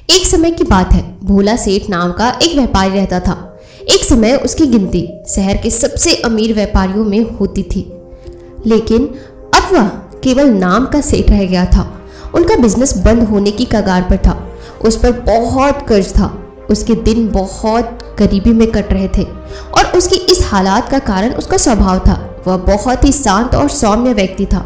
एक समय की बात है, भोला सेठ नाम का एक व्यापारी रहता था। एक समय उसकी गिनती शहर के सबसे अमीर व्यापारियों में होती थी, लेकिन अब वह केवल नाम का सेठ रह गया था। उनका बिजनेस बंद होने की कगार पर था। उस पर बहुत कर्ज था। उसके दिन बहुत गरीबी में कट रहे थे और उसकी इस हालात का कारण उसका स्वभाव था। वह बहुत ही शांत और सौम्य व्यक्ति था।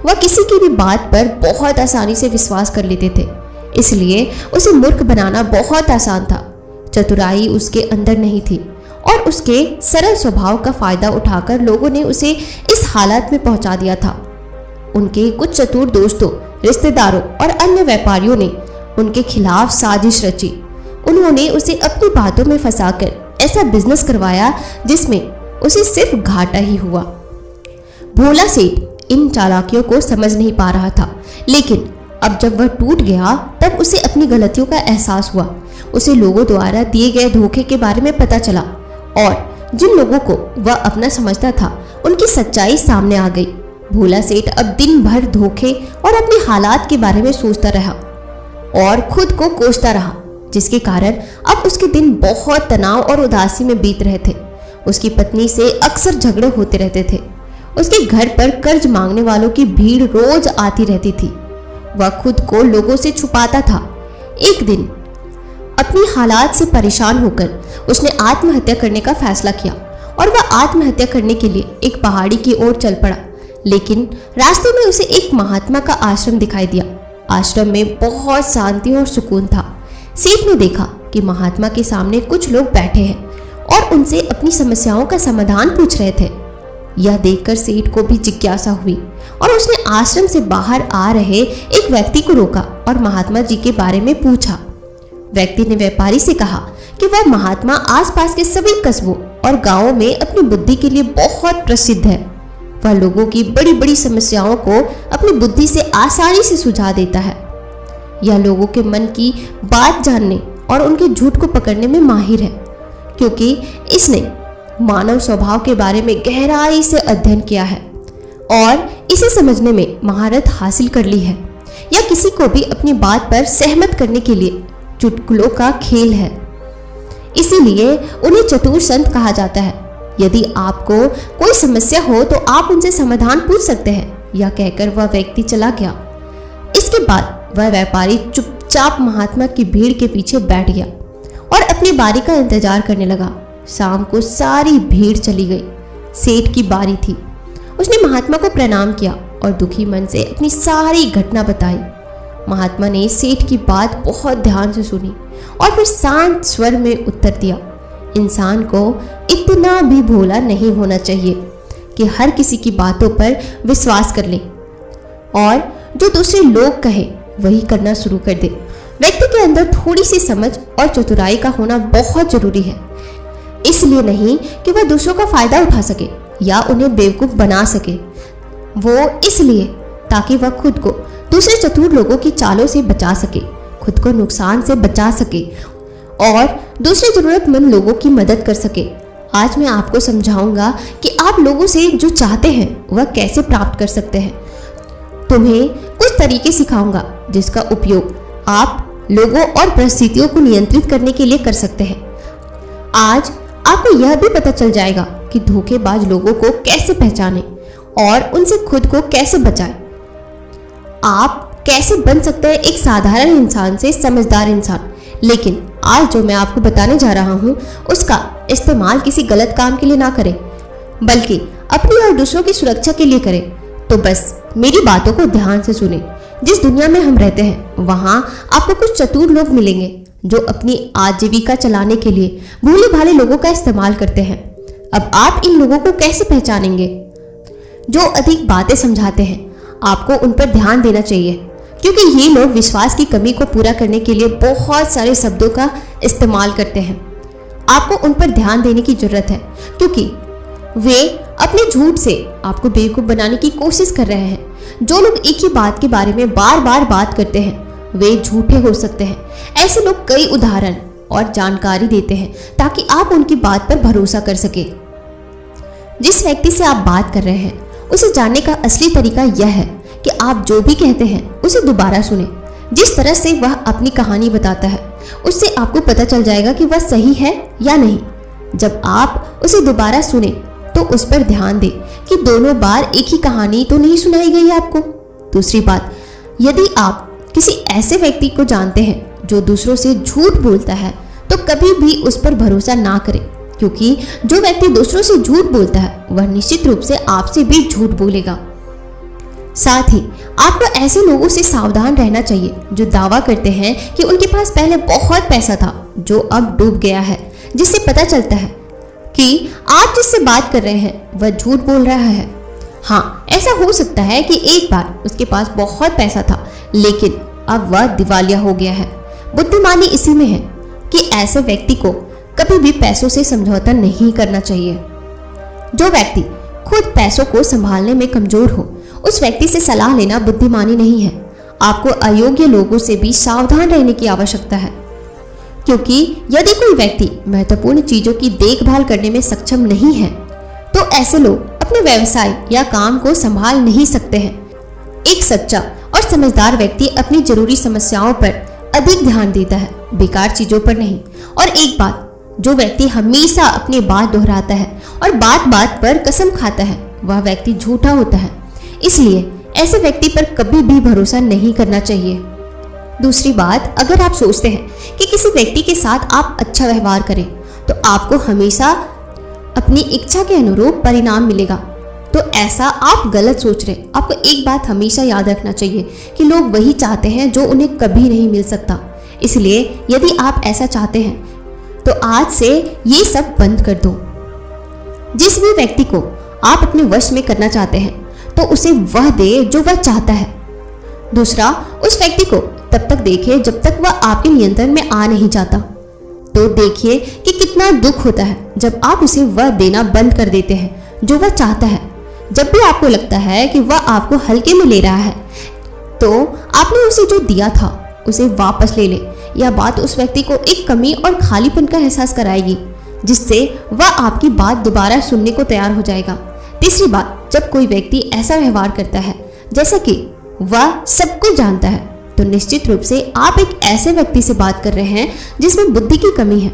वह किसी की भी बात पर बहुत आसानी से विश्वास कर लेते थे, इसलिए उसे मूर्ख बनाना बहुत आसान था। चतुराई उसके अंदर नहीं थी और उसके सरल स्वभाव का फायदा उठाकर लोगों ने उसे इस हालत में पहुंचा दिया था। उनके कुछ चतुर दोस्तों, रिश्तेदारों और अन्य व्यापारियों ने उनके खिलाफ साजिश रची। उन्होंने उसे अपनी बातों में फंसाकर ऐसा बिजनेस करवाया जिसमें उसे सिर्फ घाटा ही हुआ। भोला सेठ इन चालाकियों को समझ नहीं पा रहा था, लेकिन अब जब वह टूट गया तब उसे अपनी गलतियों का एहसास हुआ। उसे लोगों द्वारा दिए गए धोखे के बारे में पता चला और जिन लोगों को वह अपना समझता था उनकी सच्चाई सामने आ गई। भोला सेठ अब दिन भर धोखे और अपने हालात के बारे में सोचता रहा और खुद को कोसता रहा, जिसके कारण अब उसके दिन बहुत तनाव और उदासी में बीत रहे थे। उसकी पत्नी से अक्सर झगड़े होते रहते थे। उसके घर पर कर्ज मांगने वालों की भीड़ रोज आती रहती थी। वह खुद को लोगों से छुपाता था। एक दिन अपनी हालात से परेशान होकर उसने आत्महत्या करने का फैसला किया और वह आत्महत्या करने के लिए एक पहाड़ी की ओर चल पड़ा। लेकिन रास्ते में उसे एक महात्मा का आश्रम दिखाई दिया। आश्रम में बहुत शांति और सुकून था। सेठ ने देखा कि महात्मा के सामने कुछ लोग बैठे हैं और उनसे अपनी समस्याओं का समाधान पूछ रहे थे। यह देखकर सेठ को भी जिज्ञासा हुई और उसने आश्रम से बाहर आ रहे एक व्यक्ति को रोका और महात्मा जी के बारे में पूछा। व्यक्ति ने व्यापारी से कहा कि वह महात्मा आसपास के सभी कस्बों और गांवों में अपनी बुद्धि के लिए बहुत प्रसिद्ध है। वह लोगों की बड़ी बड़ी समस्याओं को अपनी बुद्धि से आसानी से सुलझा देता है। यह लोगों के मन की बात जानने और उनके झूठ को पकड़ने में माहिर है, क्योंकि इसने मानव स्वभाव के बारे में गहराई से अध्ययन किया है और इसे समझने में महारत हासिल कर ली है। यह किसी को भी अपनी बात पर सहमत करने के लिए चुटकुलों का खेल है, इसीलिए उन्हें चतुर संत कहा जाता है। यदि आपको कोई समस्या हो तो आप उनसे समाधान पूछ सकते हैं। यह कहकर वह व्यक्ति चला गया। इसके बाद वह व्यापारी चुपचाप महात्मा की भीड़ के पीछे बैठ गया और अपनी बारी का इंतजार करने लगा। शाम को सारी भीड़ चली गई। सेठ की बारी थी। उसने महात्मा को प्रणाम किया और दुखी मन से अपनी सारी घटना बताई। महात्मा ने सेठ की बात बहुत ध्यान से सुनी और फिर शांत स्वर में उत्तर दिया, इंसान को इतना भी भोला नहीं होना चाहिए कि हर किसी की बातों पर विश्वास कर ले और जो दूसरे लोग कहे वही करना शुरू कर दे। व्यक्ति के अंदर थोड़ी सी समझ और चतुराई का होना बहुत जरूरी है, इसलिए नहीं कि वह दूसरों का फायदा उठा सके या उन्हें बेवकूफ बना सके, वो इसलिए ताकि वह खुद को दूसरे चतुर लोगों की चालों से बचा सके, खुद को नुकसान से बचा सके और दूसरे जरूरतमंद लोगों की मदद कर सके। आज मैं आपको समझाऊंगा कि आप लोगों से जो चाहते हैं वह कैसे प्राप्त कर सकते हैं। तुम्हें कुछ तरीके सिखाऊंगा जिसका उपयोग आप लोगों और परिस्थितियों को नियंत्रित करने के लिए कर सकते हैं। आज आपको यह भी पता चल जाएगा कि धोखेबाज लोगों को कैसे पहचानें और उनसे खुद को कैसे बचाएं। आप कैसे बन सकते हैं एक साधारण इंसान से समझदार इंसान। लेकिन आज जो मैं आपको बताने जा रहा हूँ उसका इस्तेमाल किसी गलत काम के लिए ना करें, बल्कि अपनी और दूसरों की सुरक्षा के लिए करें। तो बस मेरी बातों को ध्यान से सुने। जिस दुनिया में हम रहते हैं वहाँ आपको कुछ चतुर लोग मिलेंगे जो अपनी आजीविका चलाने के लिए भोले भाले लोगों का इस्तेमाल करते हैं। अब आप इन लोगों को कैसे पहचानेंगे? जो अधिक बातें समझाते हैं, आपको उन पर ध्यान देना चाहिए, क्योंकि ये लोग विश्वास की कमी को पूरा करने के लिए बहुत सारे शब्दों का इस्तेमाल करते हैं। आपको उन पर ध्यान देने की जरूरत है, क्योंकि वे अपने झूठ से आपको बेवकूफ बनाने की कोशिश कर रहे हैं। जो लोग एक ही बात के बारे में बार बार बात करते हैं वे झूठे हो सकते हैं। ऐसे लोग कई उदाहरण और जानकारी देते हैं ताकि आप उनकी बात पर भरोसा कर सके। जिस व्यक्ति से आप बात कर रहे हैं उसे जानने का असली तरीका यह है कि आप जो भी कहते हैं उसे दोबारा सुने। जिस तरह से वह अपनी कहानी बताता है उससे आपको पता चल जाएगा कि वह सही है या नहीं। जब आप उसे दोबारा सुने तो उस पर ध्यान दें कि दोनों बार एक ही कहानी तो नहीं सुनाई गई आपको। दूसरी बात, यदि आप किसी ऐसे व्यक्ति को जानते हैं जो दूसरों से झूठ बोलता है तो कभी भी उस पर भरोसा ना करें, क्योंकि जो व्यक्ति दूसरों से झूठ बोलता है वह निश्चित रूप से आपसे भी झूठ बोलेगा। साथ ही आपको ऐसे लोगों से सावधान रहना चाहिए जो दावा करते हैं कि उनके पास पहले बहुत पैसा था जो अब डूब गया है, जिससे पता चलता है कि आप जिससे बात कर रहे हैं वह झूठ बोल रहा है। हाँ, ऐसा हो सकता है कि एक बार उसके पास बहुत पैसा था लेकिन अब वह दिवालिया हो गया है। बुद्धिमानी इसी में है कि ऐसे व्यक्ति को कभी भी पैसों से समझौता नहीं करना चाहिए। जो व्यक्ति खुद पैसों को संभालने में कमजोर हो उस व्यक्ति से सलाह लेना बुद्धिमानी नहीं है। आपको अयोग्य लोगों से भी सावधान रहने की आवश्यकता है, क्योंकि यदि कोई व्यक्ति महत्वपूर्ण चीजों की देखभाल करने में सक्षम नहीं है तो ऐसे लोग अपने व्यवसाय या काम को संभाल नहीं सकते हैं। एक सच्चा और समझदार व्यक्ति अपनी जरूरी समस्याओं पर अधिक ध्यान देता है, बेकार चीजों पर नहीं। और एक बात, जो व्यक्ति हमेशा अपनी बात दोहराता है और बात बात पर कसम खाता है वह व्यक्ति झूठा होता है। इसलिए ऐसे व्यक्ति पर कभी भी भरोसा नहीं करना चाहिए। दूसरी बात, अगर आप सोचते हैं कि किसी व्यक्ति के साथ आप अच्छा व्यवहार करें तो आपको हमेशा अपनी इच्छा के अनुरूप परिणाम मिलेगा, तो ऐसा आप गलत सोच रहे। आपको एक बात हमेशा याद रखना चाहिए कि लोग वही चाहते हैं जो उन्हें कभी नहीं मिल सकता। इसलिए यदि आप ऐसा चाहते हैं तो आज से ये सब बंद कर दो। जिस भी व्यक्ति को आप अपने वश में करना चाहते हैं तो उसे वह दे जो वह चाहता है। दूसरा, उस व्यक्ति को तब तक देखे जब तक वह आपके नियंत्रण में आ नहीं जाता। तो देखिए कि कितना दुख होता है जब आप उसे वह देना बंद कर देते हैं जो वह चाहता है। जब भी आपको लगता है कि वह आपको हल्के में ले रहा है तो आपने उसे जो दिया था उसे वापस ले ले। यह बात उस व्यक्ति को एक कमी और खालीपन का एहसास कराएगी, जिससे वह आपकी बात दोबारा सुनने को तैयार हो जाएगा। तीसरी बात, जब कोई व्यक्ति ऐसा व्यवहार करता है जैसा कि वह सब कुछ जानता है तो निश्चित रूप से आप एक ऐसे व्यक्ति से बात कर रहे हैं जिसमें बुद्धि की कमी है।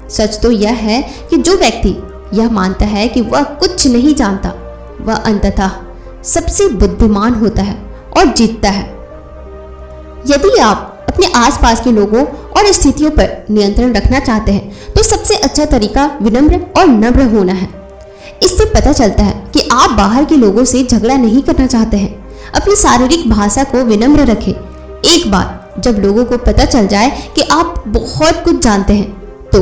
सच तो यह है कि जो व्यक्ति यह मानता है कि वह कुछ नहीं जानता वह अंततः सबसे बुद्धिमान होता है और जीतता है। यदि आप अपने आसपास के लोगों और स्थितियों पर नियंत्रण रखना चाहते हैं तो सबसे अच्छा तरीका विनम्र और नम्र होना है। इससे पता चलता है कि आप बाहर के लोगों से झगड़ा नहीं करना चाहते हैं। अपनी शारीरिक भाषा को विनम्र रखें। एक बार जब लोगों को पता चल जाए कि आप बहुत कुछ जानते हैं तो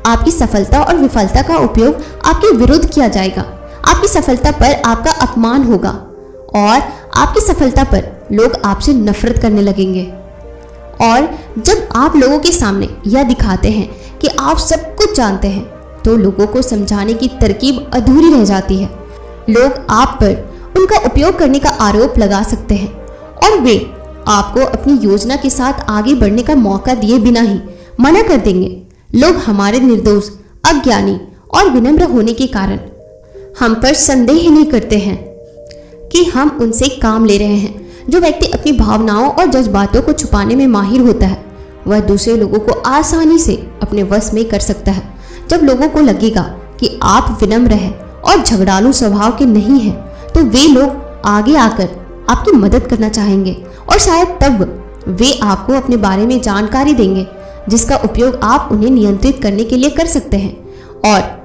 आपकी सफलता और विफलता का उपयोग आपके विरुद्ध किया जाएगा। आपकी सफलता पर आपका अपमान होगा और आपकी सफलता पर लोग आपसे नफरत करने लगेंगे। और जब आप लोगों के सामने यह दिखाते हैं कि आप सब कुछ जानते हैं तो लोगों को समझाने की तरकीब अधूरी रह जाती है। लोग आप पर उनका उपयोग करने का आरोप लगा सकते हैं और वे आपको अपनी योजना के साथ आगे बढ़ने का मौका दिए बिना ही मना कर देंगे। लोग हमारे निर्दोष, अज्ञानी और विनम्र होने के कारण हम पर संदेह नहीं करते हैं कि हम उनसे काम ले रहे हैं। जो व्यक्ति अपनी भावनाओं और जज्बातों को छुपाने में माहिर होता है वह दूसरे लोगों को आसानी से अपने वश में कर सकता है। जब लोगों को लगेगा कि आप विनम्र हैं और झगड़ालू स्वभाव के नहीं हैं तो वे लोग आगे आकर आपकी मदद करना चाहेंगे और शायद तब वे आपको अपने बारे में जानकारी देंगे जिसका उपयोग आप उन्हें नियंत्रित करने के लिए कर सकते हैं। और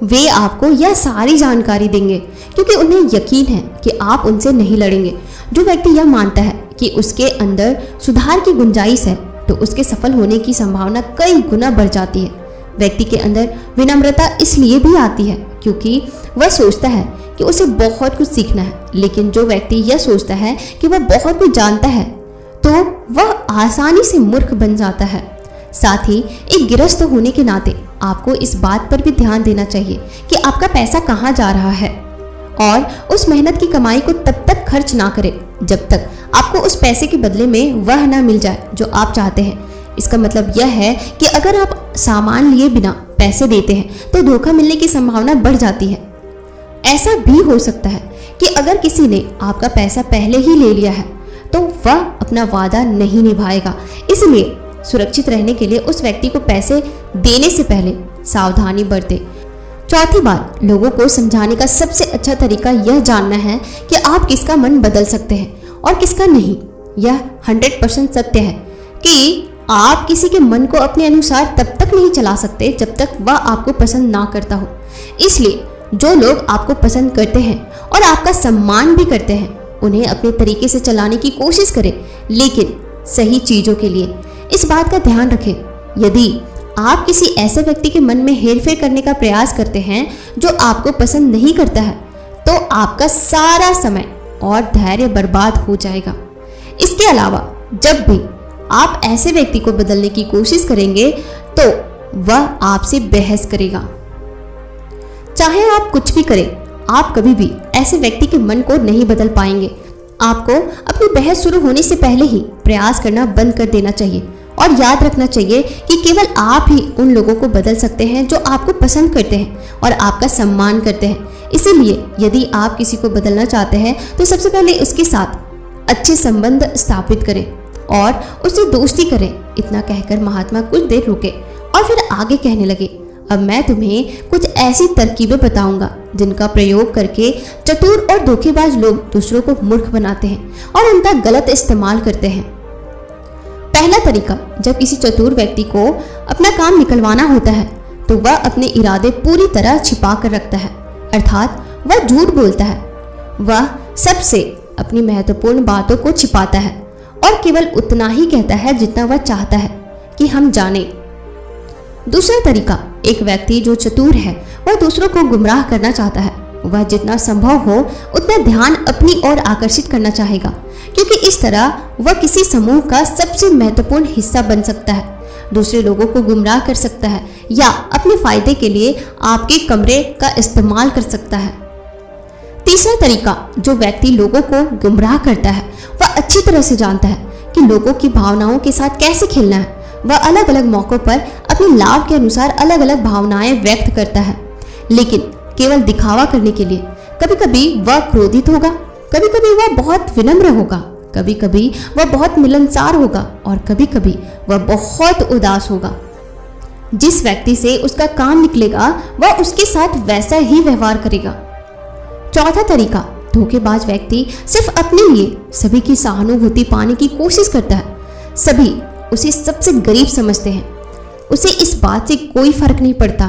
वे आपको यह सारी जानकारी देंगे क्योंकि उन्हें यकीन है कि आप उनसे नहीं लड़ेंगे। जो व्यक्ति यह मानता है कि उसके अंदर सुधार की गुंजाइश है तो उसके सफल होने की संभावना कई गुना बढ़ जाती है। व्यक्ति के अंदर विनम्रता इसलिए भी आती है क्योंकि वह सोचता है कि उसे बहुत कुछ सीखना है, लेकिन जो व्यक्ति यह सोचता है कि वह बहुत कुछ जानता है तो वह आसानी से मूर्ख बन जाता है। साथ ही एक गृहस्थ होने के नाते आपको इस बात पर भी ध्यान देना चाहिए कि आपका पैसा कहाँ जा रहा है और उस मेहनत की कमाई को तब तक खर्च ना करें जब तक आपको उस पैसे के बदले में वह ना मिल जाए जो आप चाहते हैं। इसका मतलब यह है कि अगर आप सामान लिए बिना पैसे देते हैं तो धोखा मिलने की संभावना बढ़ जाती है। ऐसा भी हो सकता है कि अगर किसी ने आपका पैसा पहले ही ले लिया है तो वह अपना वादा नहीं निभाएगा। इसलिए सुरक्षित रहने के लिए उस व्यक्ति को पैसे देने से पहले सावधानी बरतें। चौथी बात, लोगों को समझाने का सबसे अच्छा तरीका यह जानना है कि आप किसका मन बदल सकते हैं और किसका नहीं। यह 100% सत्य है कि आप किसी के मन को अपने अनुसार तब तक नहीं चला सकते जब तक वह आपको पसंद ना करता हो। इसलिए जो लोग आपको पसंद करते हैं और आपका सम्मान भी करते हैं, उन्हें अपने तरीके से चलाने की कोशिश करें, लेकिन सही चीज़ों के लिए। इस बात का ध्यान रखें, यदि आप किसी ऐसे व्यक्ति के मन में हेरफेर करने का प्रयास करते हैं जो आपको पसंद नहीं करता है, तो आपका सारा समय और धैर्य बर्बाद हो जाएगा। इसके अलावा जब भी आप ऐसे व्यक्ति को बदलने की कोशिश करेंगे तो वह आपसे बहस करेगा। चाहे आप कुछ भी करें, आप कभी भी ऐसे व्यक्ति के मन को नहीं बदल पाएंगे। आपको अपनी बहस शुरू होने से पहले ही प्रयास करना बंद कर देना चाहिए और याद रखना चाहिए कि केवल आप ही उन लोगों को बदल सकते हैं जो आपको पसंद करते हैं और आपका सम्मान करते हैं। इसीलिए यदि आप किसी को बदलना चाहते हैं तो सबसे पहले उसके साथ अच्छे संबंध स्थापित करें और उससे दोस्ती करें। इतना कहकर महात्मा कुछ देर रुके और फिर आगे कहने लगे, अब मैं तुम्हें कुछ ऐसी तरकीबें बताऊंगा जिनका प्रयोग करके चतुर और धोखेबाज लोग दूसरों को मूर्ख बनाते हैं और उनका गलत इस्तेमाल करते हैं। पहला तरीका, जब किसी चतुर व्यक्ति को अपना काम निकलवाना होता है तो वह अपने इरादे पूरी तरह छिपा कर रखता है, अर्थात वह झूठ बोलता है। वह सबसे अपनी महत्वपूर्ण बातों को छिपाता है और केवल उतना ही कहता है जितना वह चाहता है कि हम जाने। दूसरा तरीका, एक व्यक्ति जो चतुर है वह दूसरों को गुमराह करना चाहता है। वह जितना संभव हो उतना ध्यान अपनी ओर आकर्षित करना चाहेगा, क्योंकि इस तरह वह किसी समूह का सबसे महत्वपूर्ण हिस्सा बन सकता है, दूसरे लोगों को गुमराह कर सकता है या अपने फायदे के लिए आपके कमरे का इस्तेमाल कर सकता है। तीसरा तरीका, जो व्यक्ति लोगों को गुमराह करता है वह अच्छी तरह से जानता है कि लोगों की भावनाओं के साथ कैसे खेलना है। वह अलग अलग मौकों पर अपने लाभ के अनुसार अलग अलग भावनाएं व्यक्त करता है, लेकिन केवल दिखावा करने के लिए। कभी कभी वह क्रोधित होगा, कभी कभी वह बहुत विनम्र होगा, कभी कभी वह बहुत मिलनसार होगा और कभी कभी वह बहुत उदास होगा। जिस व्यक्ति से उसका काम निकलेगा वह उसके साथ वैसा ही व्यवहार करेगा। चौथा तरीका, धोखेबाज व्यक्ति सिर्फ अपने लिए सभी की सहानुभूति पाने की कोशिश करता है। सभी उसे सबसे गरीब समझते हैं। उसे इस बात से कोई फर्क नहीं पड़ता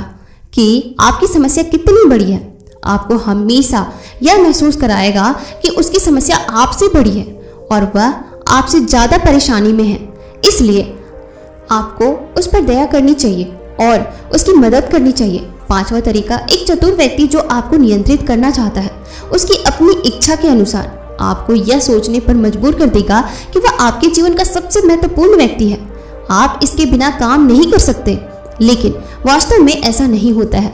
कि आपकी समस्या कितनी बड़ी है। आपको हमेशा यह महसूस कराएगा कि उसकी समस्या आपसे बड़ी है और वह आपसे ज़्यादा परेशानी में है। इसलिए आपको उस पर दया करनी चाहिए और उसकी मदद करनी चाहिए। पांचवा तरीका, एक चतुर व्यक्ति जो आपको नियंत्रित करना चाहता है उसकी अपनी इच्छा के अनुसार आपको यह सोचने पर मजबूर कर देगा कि वह आपके जीवन का सबसे महत्वपूर्ण व्यक्ति है। आप इसके बिना काम नहीं कर सकते, लेकिन वास्तव में ऐसा नहीं होता है।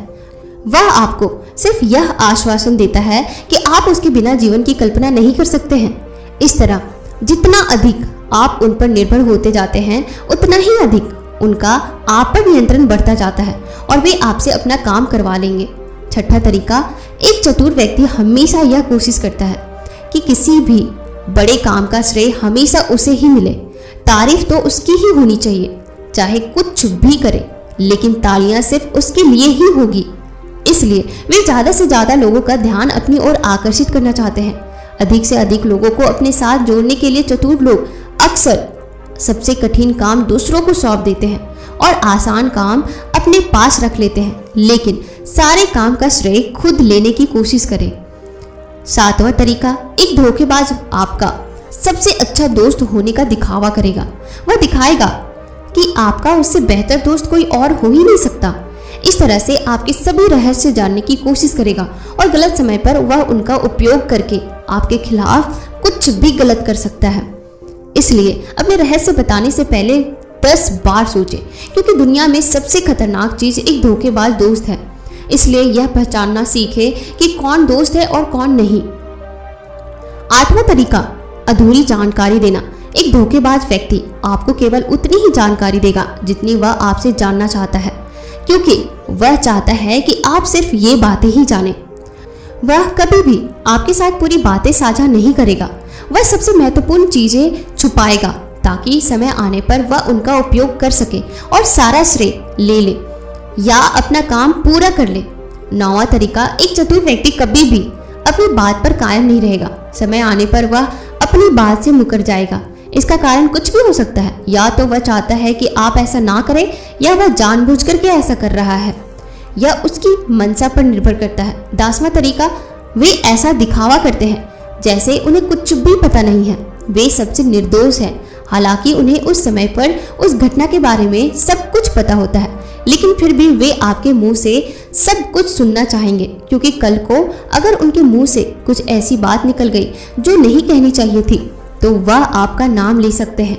वह आपको सिर्फ यह आश्वासन देता है कि आप उसके बिना जीवन की कल्पना नहीं कर सकते हैं। इस तरह जितना अधिक आप उन पर निर्भर होते जाते हैं उतना ही अधिक उनका आप पर नियंत्रण बढ़ता जाता है और वे आपसे अपना काम करवा लेंगे। छठा तरीका, एक चतुर व्यक्ति हमेशा यह कोशिश करता है कि किसी भी बड़े काम का श्रेय हमेशा उसे ही मिले। तारीफ तो उसकी ही होनी चाहिए, चाहे कुछ भी करे, लेकिन तालियां सिर्फ उसके लिए ही होगी। इसलिए वे ज़्यादा से ज़्यादा लोगों का ध्यान अपनी ओर आकर्षित करना चाहते हैं। अधिक से अधिक लोगों को अपने साथ जोड़ने के लिए चतुर लोग अक्सर सबसे कठिन काम दूसरों को सौंप देते हैं और आसान काम अपने पास रख लेते हैं, लेकिन सारे काम का श्रेय खुद लेने की कोशिश करें। सातवां तरीका, एक धोखेबाज आपका सबसे अच्छा दोस्त होने का दिखावा करेगा। वह दिखाएगा कि आपका उससे बेहतर दोस्त कोई और हो ही नहीं सकता। इस तरह से आपके सभी रहस्य जानने की कोशिश करेगा और गलत समय पर वह उनका उपयोग करके आपके खिलाफ कुछ भी गलत कर सकता है। इसलिए अपने रहस्य बताने से पहले 10 बार सोचें, क्योंकि दुनिया में सबसे खतरनाक चीज एक धोखेबाज दोस्त है। इसलिए यह पहचानना सीखें कि कौन दोस्त है और कौन नहीं। आठवां तरीका, अधूरी जानकारी देना। एक धोखेबाज व्यक्ति आपको केवल उतनी ही जानकारी देगा जितनी वह आपसे जानना चाहता है, क्योंकि वह चाहता है कि आप सिर्फ ये बातें ही जानें। वह कभी भी आपके साथ पूरी बातें साझा नहीं करेगा। वह सबसे महत्वपूर्ण चीजें छुपाएगा ताकि समय आने पर वह उनका उपयोग कर सके और सारा श्रेय ले ले या अपना काम पूरा कर ले। 9वां तरीका, एक चतुर व्यक्ति कभी भी अपनी बात पर कायम नहीं रहेगा। समय आने पर वह अपनी बात से मुकर जाएगा। इसका कारण कुछ भी हो सकता है, या तो वह चाहता है कि आप ऐसा ना करें या वह जानबूझकर के ऐसा कर रहा है, या उसकी मंशा पर निर्भर करता है। 10वां तरीका, वे ऐसा दिखावा करते हैं जैसे उन्हें कुछ भी पता नहीं है। वे सबसे निर्दोष है, हालांकि उन्हें उस समय पर उस घटना के बारे में सब कुछ पता होता है, लेकिन फिर भी वे आपके मुंह से सब कुछ सुनना चाहेंगे, क्योंकि कल को अगर उनके मुंह से कुछ ऐसी बात निकल गई जो नहीं कहनी चाहिए थी, तो वह आपका नाम ले सकते हैं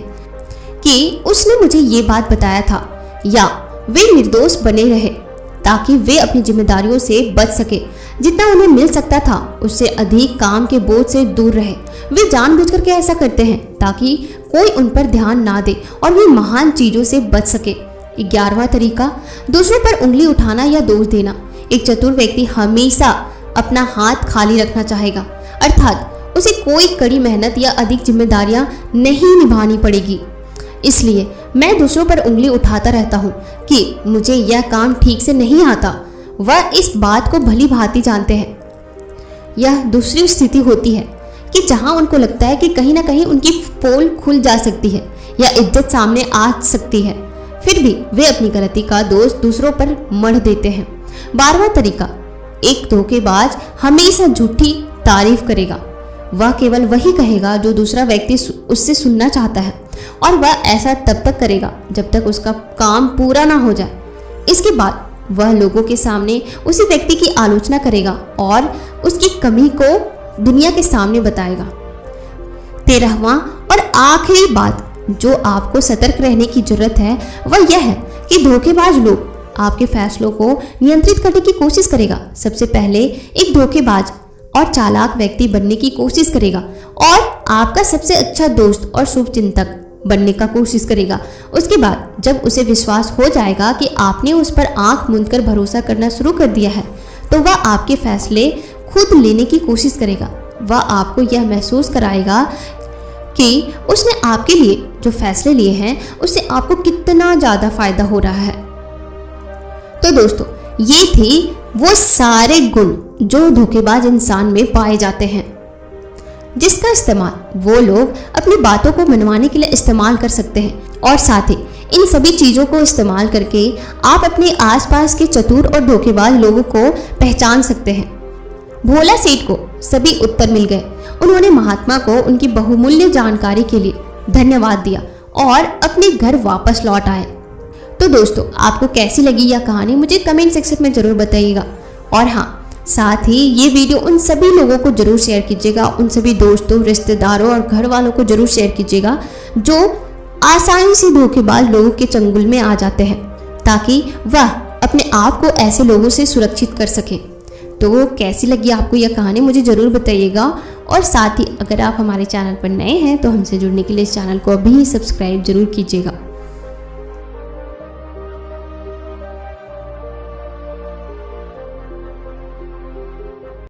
कि उसने मुझे ये बात बताया था, या वे निर्दोष बने रहे ताकि वे अपनी जिम्मेदारियों से बच सके। जितना उन्हें मिल सकता था उससे अधिक काम के बोझ से दूर रहे। वे जानबूझकर के ऐसा करते हैं ताकि कोई उन पर ध्यान ना दे और वे महान चीजों से बच सके। 11वां तरीका, दूसरों पर उंगली उठाना या दोष देना। एक चतुर व्यक्ति हमेशा अपना हाथ खाली रखना चाहेगा, अर्थात उसे कोई कड़ी मेहनत या अधिक जिम्मेदारियां नहीं निभानी पड़ेगी। इसलिए मैं दूसरों पर उंगली उठाता रहता हूँ कि मुझे यह काम ठीक से नहीं आता। वह इस बात को भली भांति जानते हैं। यह दूसरी स्थिति होती है कि जहां उनको लगता है कि कहीं ना कहीं उनकी पोल खुल जा सकती है या इज्जत सामने आ सकती है, फिर भी वे अपनी गलती का दोष दूसरों पर मढ़ देते हैं। 12वां तरीका, एक धोखेबाज हमेशा झूठी तारीफ करेगा। वह केवल वही कहेगा जो दूसरा व्यक्ति उससे सुनना चाहता है, और वह ऐसा तब तक करेगा जब तक उसका काम पूरा ना हो जाए। इसके बाद वह लोगों के सामने उसी व्यक्ति की आलोचना करेगा और उसकी कमी को दुनिया के सामने बताएगा। 13वां और आखिरी बात जो आपको सतर्क रहने की जरूरत है वह यह है कि धोखेबाज लोग आपके फैसलों को नियंत्रित करने की कोशिश करेगा। सबसे पहले एक धोखेबाज और चालाक व्यक्ति बनने की कोशिश करेगा और आपका सबसे अच्छा दोस्त और शुभचिंतक बनने का कोशिश करेगा। उसके बाद जब उसे विश्वास हो जाएगा कि आपने उस पर आंख मूंदकर भरोसा करना शुरू कर दिया है, तो वह आपके फैसले खुद लेने की कोशिश करेगा। वह आपको यह महसूस कराएगा कि उसने आपके लिए जो फैसले लिए हैं उससे आपको कितना ज्यादा फायदा हो रहा है। तो दोस्तों, ये थे वो सारे गुण जो धोखेबाज इंसान में पाए जाते हैं, जिसका इस्तेमाल वो लोग अपनी बातों को मनवाने के लिए इस्तेमाल कर सकते हैं। और साथ ही इन सभी चीजों को इस्तेमाल करके आप अपने आसपास के चतुर और धोखेबाज लोगों को पहचान सकते हैं। भोला सेठ को सभी उत्तर मिल गए। उन्होंने महात्मा को उनकी बहुमूल्य जानकारी के लिए धन्यवाद दिया और अपने घर वापस लौट आए। तो दोस्तों, आपको कैसी लगी यह कहानी मुझे कमेंट सेक्शन में जरूर बताइएगा। और हाँ, साथ ही ये वीडियो उन सभी लोगों को जरूर शेयर कीजिएगा, उन सभी दोस्तों, रिश्तेदारों और घर वालों को जरूर शेयर कीजिएगा जो आसानी से धोखेबाज लोगों के चंगुल में आ जाते हैं, ताकि वह अपने आप को ऐसे लोगों से सुरक्षित कर सके। तो कैसी लगी आपको यह कहानी मुझे ज़रूर बताइएगा। और साथ ही अगर आप हमारे चैनल पर नए हैं तो हमसे जुड़ने के लिए इस चैनल को अभी सब्सक्राइब जरूर कीजिएगा।